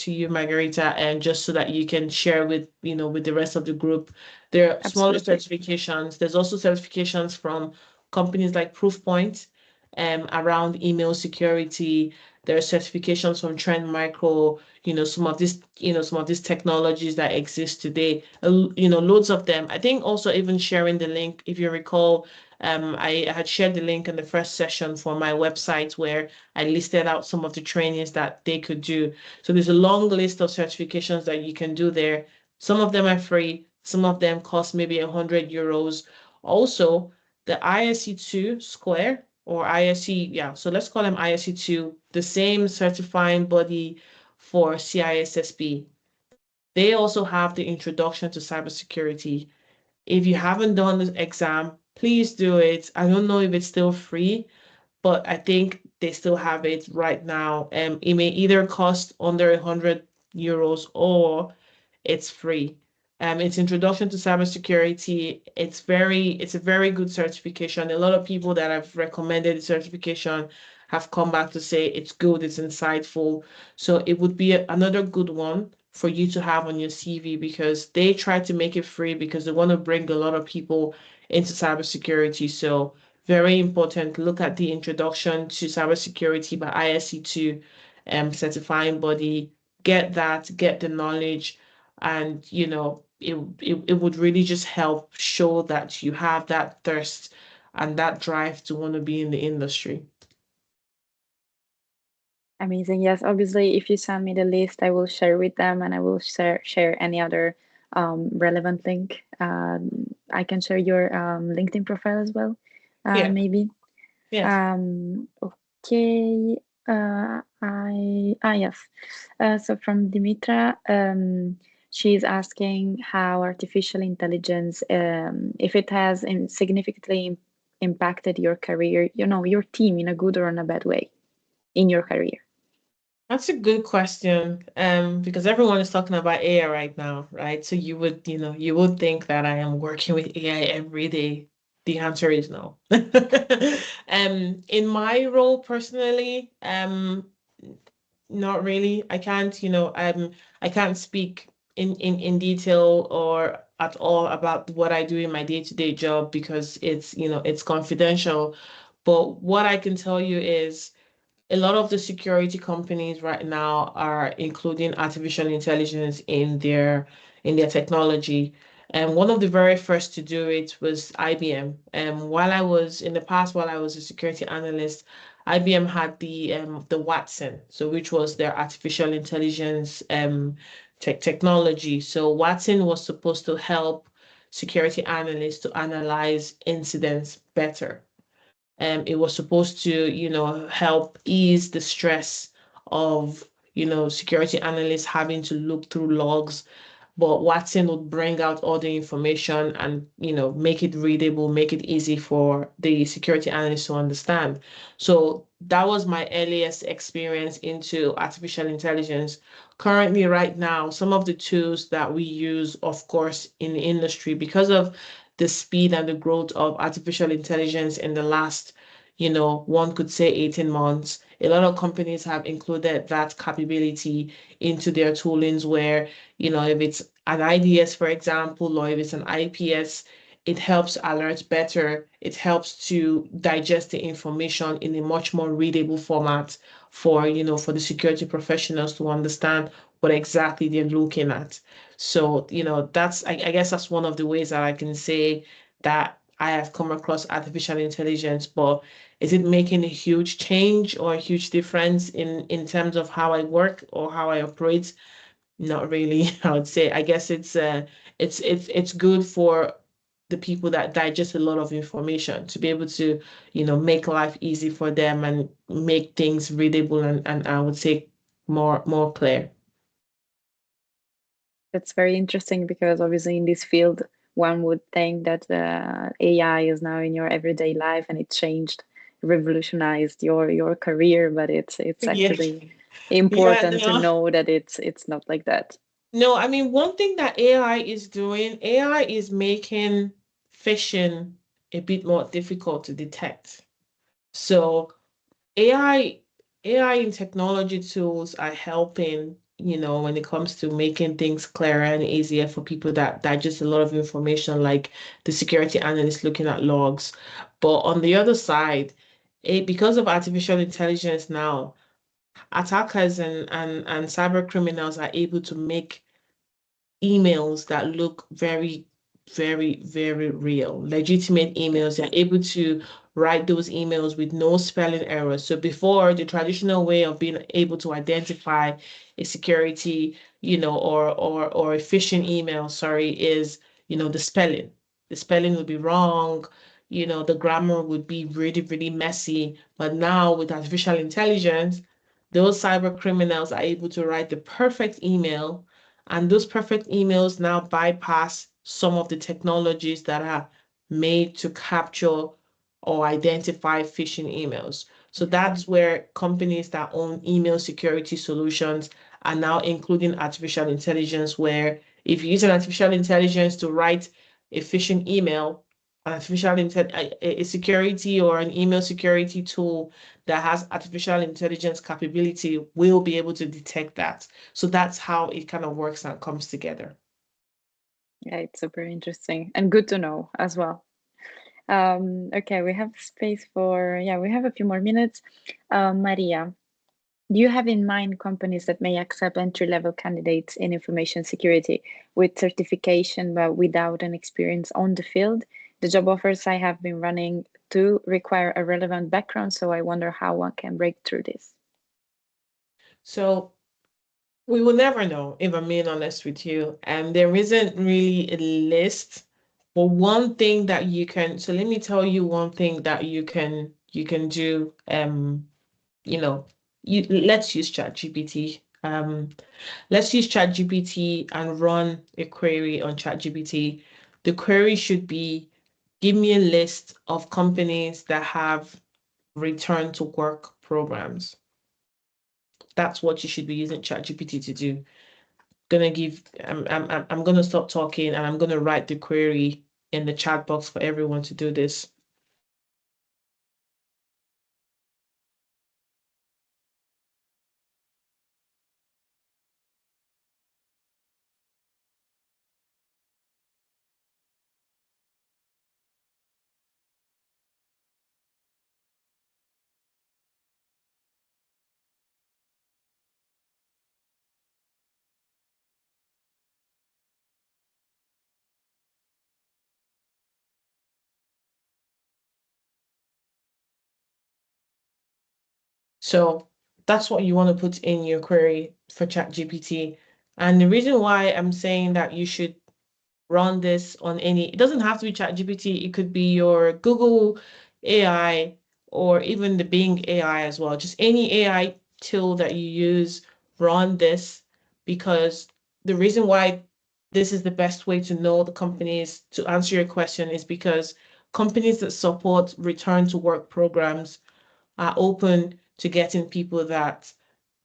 you, Margarita, and just so that you can share with the rest of the group. There are smaller Absolutely. certifications. There's also certifications from companies like Proofpoint around email security. There are certifications from Trend Micro, some of these technologies that exist today, loads of them. I think also even sharing the link, if you recall, I had shared the link in the first session for my website where I listed out some of the trainings that they could do. So there's a long list of certifications that you can do there. Some of them are free, some of them cost maybe 100 euros. Also, the ISC2 Square or ISC, yeah, so let's call them ISC2, the same certifying body for CISSP. They also have the introduction to cybersecurity. If you haven't done the exam, please do it. I don't know if it's still free, but I think they still have it right now. It may either cost under 100 euros or it's free. It's introduction to cybersecurity. It's a very good certification. A lot of people that have recommended the certification have come back to say it's good, it's insightful. So it would be another good one for you to have on your CV because they try to make it free because they want to bring a lot of people into cybersecurity. So very important. Look at the introduction to cybersecurity by ISC2 certifying body. Get that, get the knowledge, and it would really just help show that you have that thirst and that drive to want to be in the industry. Amazing. Yes, obviously, if you send me the list, I will share with them and I will share any other relevant link. I can share your LinkedIn profile as well, Yeah, maybe. yeah. Okay. Yes. So from Dimitra, she's asking how artificial intelligence, if it has significantly impacted your career, your team in a good or in a bad way in your career. That's a good question. Because everyone is talking about AI right now, right? So you would think that I am working with AI every day. The answer is no. In my role personally, not really. I can't, I can't speak in detail or at all about what I do in my day-to-day job because it's confidential. But what I can tell you is a lot of the security companies right now are including artificial intelligence in their technology. And one of the very first to do it was IBM. While I was in the past, while I was a security analyst, IBM had the Watson, so which was their artificial intelligence technology. So Watson was supposed to help security analysts to analyze incidents better. It was supposed to, help ease the stress of, security analysts having to look through logs, but Watson would bring out all the information and, make it readable, make it easy for the security analyst to understand. So that was my earliest experience into artificial intelligence. Currently, right now, some of the tools that we use, of course, in the industry, because of the speed and the growth of artificial intelligence in the last, one could say 18 months, a lot of companies have included that capability into their toolings where if it's an IDS, for example, or if it's an IPS, it helps alert better. It helps to digest the information in a much more readable format for the security professionals to understand what exactly they're looking at. So, I guess that's one of the ways that I can say that I have come across artificial intelligence, but is it making a huge change or a huge difference in terms of how I work or how I operate? Not really, I would say. I guess it's good for the people that digest a lot of information to be able to, make life easy for them and make things readable and I would say more clear. That's very interesting because obviously in this field, one would think that AI is now in your everyday life and it changed, revolutionized your career, but it's Yeah. actually Yeah, important to no. know that it's not like that. No, I mean one thing that AI is doing, AI is making phishing a bit more difficult to detect. So AI AI and technology tools are helping, when it comes to making things clearer and easier for people that digest a lot of information, like the security analyst looking at logs. But on the other side, because of artificial intelligence now, attackers and cyber criminals are able to make emails that look very, very, very real, legitimate emails. They're able to write those emails with no spelling errors. So before, the traditional way of being able to identify a security, or a phishing email, sorry, is, the spelling. The spelling would be wrong. The grammar would be really, really messy. But now with artificial intelligence, those cyber criminals are able to write the perfect email, and those perfect emails now bypass some of the technologies that are made to capture or identify phishing emails. So that's where companies that own email security solutions are now including artificial intelligence, where if you use an artificial intelligence to write a phishing email, a security or an email security tool that has artificial intelligence capability will be able to detect that. So that's how it kind of works and comes together. Yeah, it's super interesting and good to know as well. Okay, we have space for, yeah, we have a few more minutes. Maria, do you have in mind companies that may accept entry-level candidates in information security with certification but without an experience on the field? The job offers I have been running do require a relevant background, so I wonder how one can break through this. So we will never know, if I'm being honest with you. And there isn't really a list. But one thing that you can, so let me tell you one thing that you can do. You know, let's use ChatGPT. Let's use ChatGPT and run a query on ChatGPT. The query should be, give me a list of companies that have return to work programs. That's what you should be using ChatGPT to do. I'm gonna stop talking and I'm gonna write the query in the chat box for everyone to do this. So that's what you want to put in your query for ChatGPT. And the reason why I'm saying that you should run this on any, it doesn't have to be ChatGPT, it could be your Google AI or even the Bing AI as well. Just any AI tool that you use, run this, because the reason why this is the best way to know the companies to answer your question is because companies that support return to work programs are open to getting people that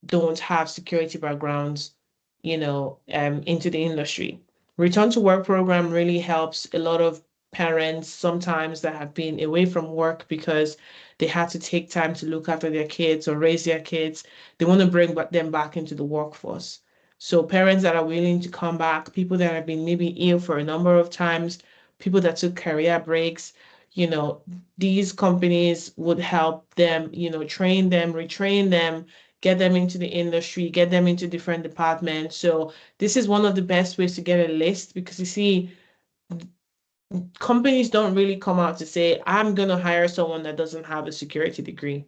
don't have security backgrounds, into the industry. Return to work program really helps a lot of parents sometimes that have been away from work because they had to take time to look after their kids or raise their kids. They want to bring them back into the workforce. So parents that are willing to come back, people that have been maybe ill for a number of times, people that took career breaks, you know, these companies would help them, train them, retrain them, get them into the industry, get them into different departments. So this is one of the best ways to get a list because you see, companies don't really come out to say, I'm going to hire someone that doesn't have a security degree,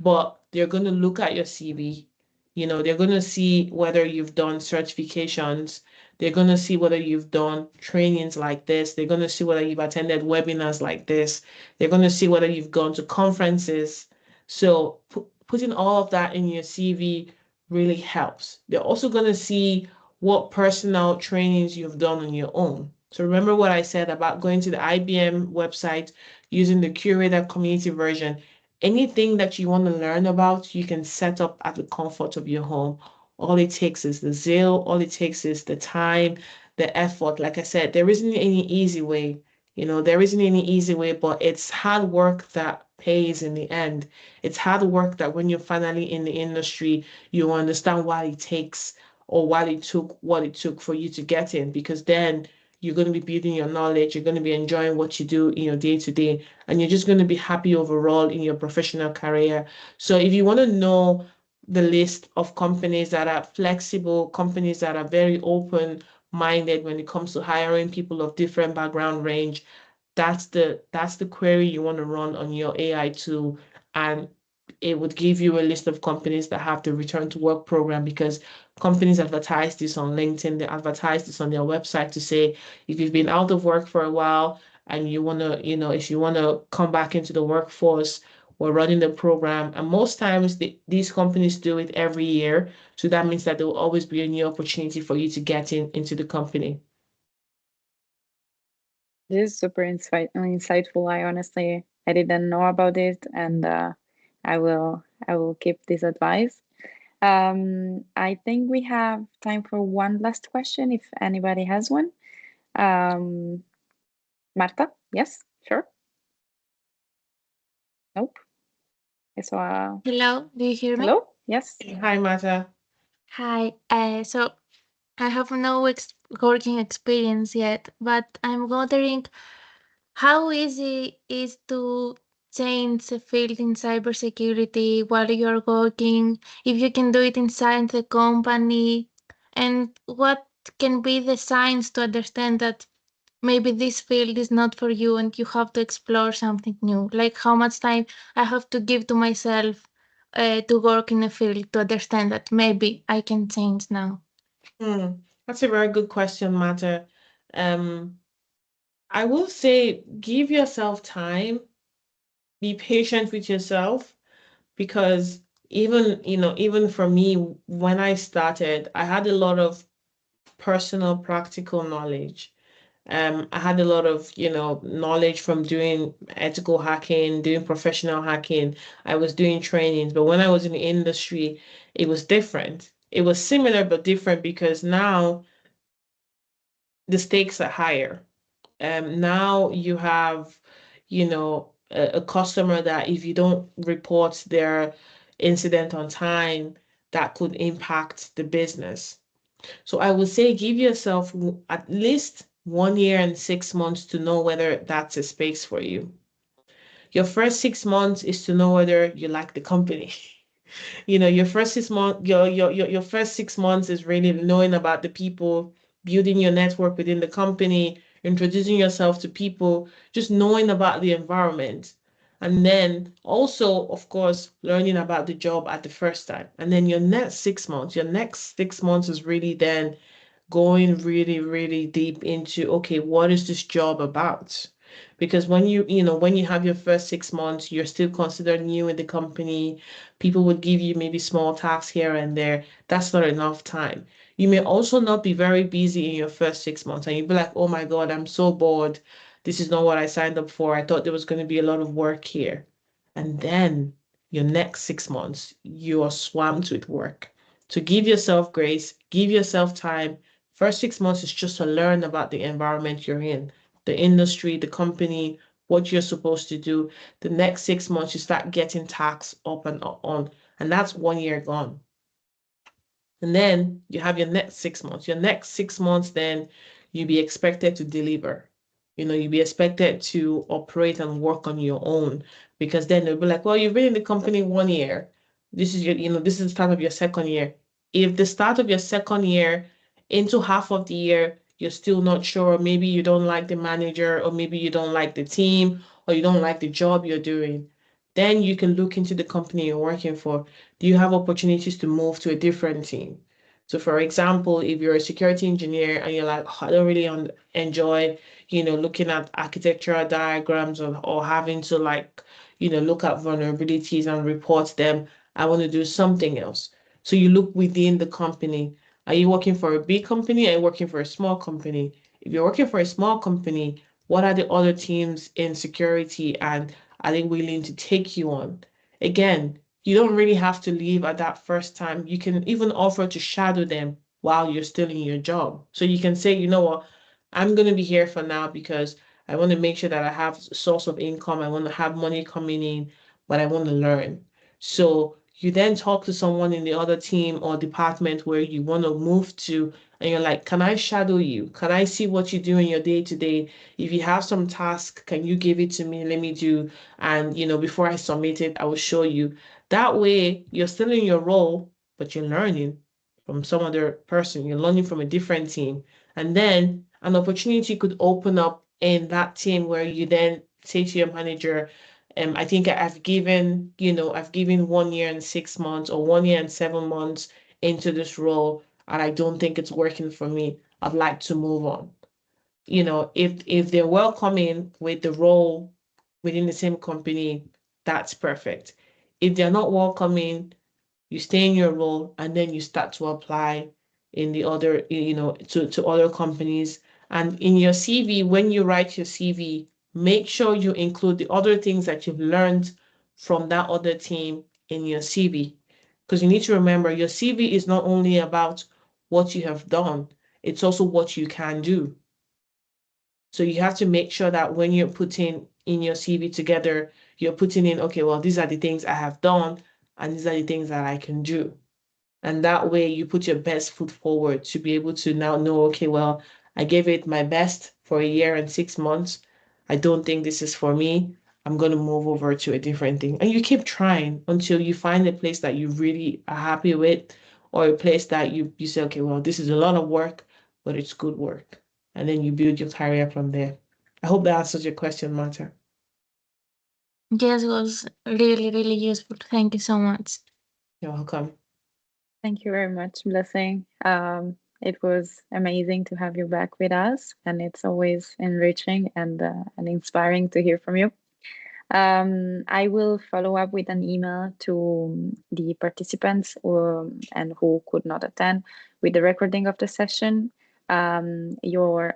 but they're going to look at your CV. They're going to see whether you've done certifications. They're going to see whether you've done trainings like this. They're going to see whether you've attended webinars like this. They're going to see whether you've gone to conferences. So putting all of that in your CV really helps. They're also going to see what personal trainings you've done on your own. So remember what I said about going to the IBM website, using the curator community version. Anything that you want to learn about, you can set up at the comfort of your home. All it takes is the zeal, all it takes is the time, the effort. Like I said, there isn't any easy way. There isn't any easy way, but it's hard work that pays in the end. It's hard work that when you're finally in the industry, you understand why it takes or why it took what it took for you to get in, because then you're going to be building your knowledge, you're going to be enjoying what you do in your day to day, and you're just going to be happy overall in your professional career. So if you want to know the list of companies that are flexible, companies that are very open minded when it comes to hiring people of different background range, that's the query you want to run on your AI tool, and it would give you a list of companies that have the return to work program, because companies advertise this on LinkedIn, they advertise this on their website to say, if you've been out of work for a while and you want to, if you want to come back into the workforce, we're running the program. And most times these companies do it every year. So that means that there will always be a new opportunity for you to get into the company. This is super insightful. I didn't know about it, and I will keep this advice. I think we have time for one last question if anybody has one. Um, Marta, yes, sure. Nope. So, Hello, do you hear me? hello? Yes. Hi, Mata. Hi. So I have no working experience yet, but I'm wondering how easy is to change a field in cybersecurity while you're working, if you can do it inside the company, and what can be the signs to understand that maybe this field is not for you and you have to explore something new, like how much time I have to give to myself to work in a field to understand that maybe I can change now. That's a very good question, Mata. Um, I will say give yourself time, be patient with yourself, because even for me, when I started, I had a lot of personal practical knowledge. I had a lot of, knowledge from doing ethical hacking, doing professional hacking. I was doing trainings, but when I was in the industry, it was different. It was similar but different because now the stakes are higher. Now you have, a customer that if you don't report their incident on time, that could impact the business. So I would say give yourself at least 1 year and 6 months to know whether that's a space for you. Your first 6 months is to know whether you like the company. Your first 6 months, your first 6 months is really knowing about the people, building your network within the company, introducing yourself to people, just knowing about the environment. And then also, of course, learning about the job at the first time. And then your next 6 months is really then going really, really deep into, okay, what is this job about? Because when you have your first 6 months, you're still considered new in the company. People would give you maybe small tasks here and there. That's not enough time. You may also not be very busy in your first 6 months, and you'd be like, oh my God, I'm so bored. This is not what I signed up for. I thought there was going to be a lot of work here. And then your next 6 months, you are swamped with work. To give yourself grace, give yourself time. First 6 months is just to learn about the environment you're in, the industry, the company, what you're supposed to do. The next 6 months, you start getting tax up and on, and that's 1 year gone. And then you have your next 6 months. Your next 6 months, then you'll be expected to deliver. You'll be expected to operate and work on your own because then they'll be like, well, you've been in the company 1 year. This is the start of your second year. If the start of your second year into half of the year, you're still not sure, maybe you don't like the manager, or maybe you don't like the team, or you don't like the job you're doing, then you can look into the company you're working for. Do you have opportunities to move to a different team? So, for example, if you're a security engineer and you're like, oh, I don't really enjoy, looking at architectural diagrams, or having to look at vulnerabilities and report them. I want to do something else. So you look within the company. Are you working for a big company? Or are you working for a small company? If you're working for a small company, what are the other teams in security, and are they willing to take you on? Again, you don't really have to leave at that first time. You can even offer to shadow them while you're still in your job. So you can say, you know what, I'm going to be here for now because I want to make sure that I have a source of income. I want to have money coming in, but I want to learn. So you then talk to someone in the other team or department where you want to move to, and you're like, can I shadow you? Can I see what you do in your day to day? If you have some task, can you give it to me? Let me do. And, before I submit it, I will show you. That way, you're still in your role, but you're learning from some other person. You're learning from a different team. And then an opportunity could open up in that team where you then say to your manager, I think I've given 1 year and 6 months or 1 year and 7 months into this role, and I don't think it's working for me. I'd like to move on. If they're welcoming with the role within the same company, that's perfect. If they're not welcoming, you stay in your role and then you start to apply in the other, to other companies. And in your CV, when you write your CV, make sure you include the other things that you've learned from that other team in your CV. Because you need to remember your CV is not only about what you have done, it's also what you can do. So you have to make sure that when you're putting in your CV together, you're putting in, okay, well, these are the things I have done, and these are the things that I can do. And that way you put your best foot forward to be able to now know, okay, well, I gave it my best for a year and 6 months. I don't think this is for me. I'm going to move over to a different thing. And you keep trying until you find a place that you really are happy with, or a place that you say, okay, well, this is a lot of work, but it's good work. And then you build your career from there. I hope that answers your question, Marta. Yes, it was really, really useful. Thank you so much. You're welcome. Thank you very much, Blessing. It was amazing to have you back with us, and it's always enriching and inspiring to hear from you. I will follow up with an email to the participants and who could not attend with the recording of the session, your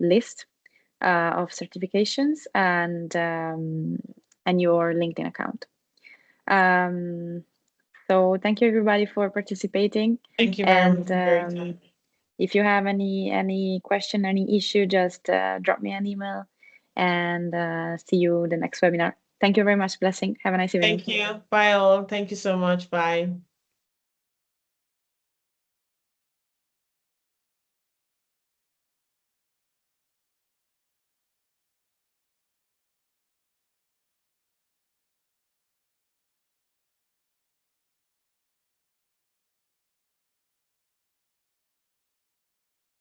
list of certifications, and your LinkedIn account. So thank you everybody for participating. Thank you very much And for your time. if you have any question, any issue, just drop me an email, and see you the next webinar. Thank you very much, Blessing. Have a nice evening. Thank you. Bye all. Thank you so much. Bye.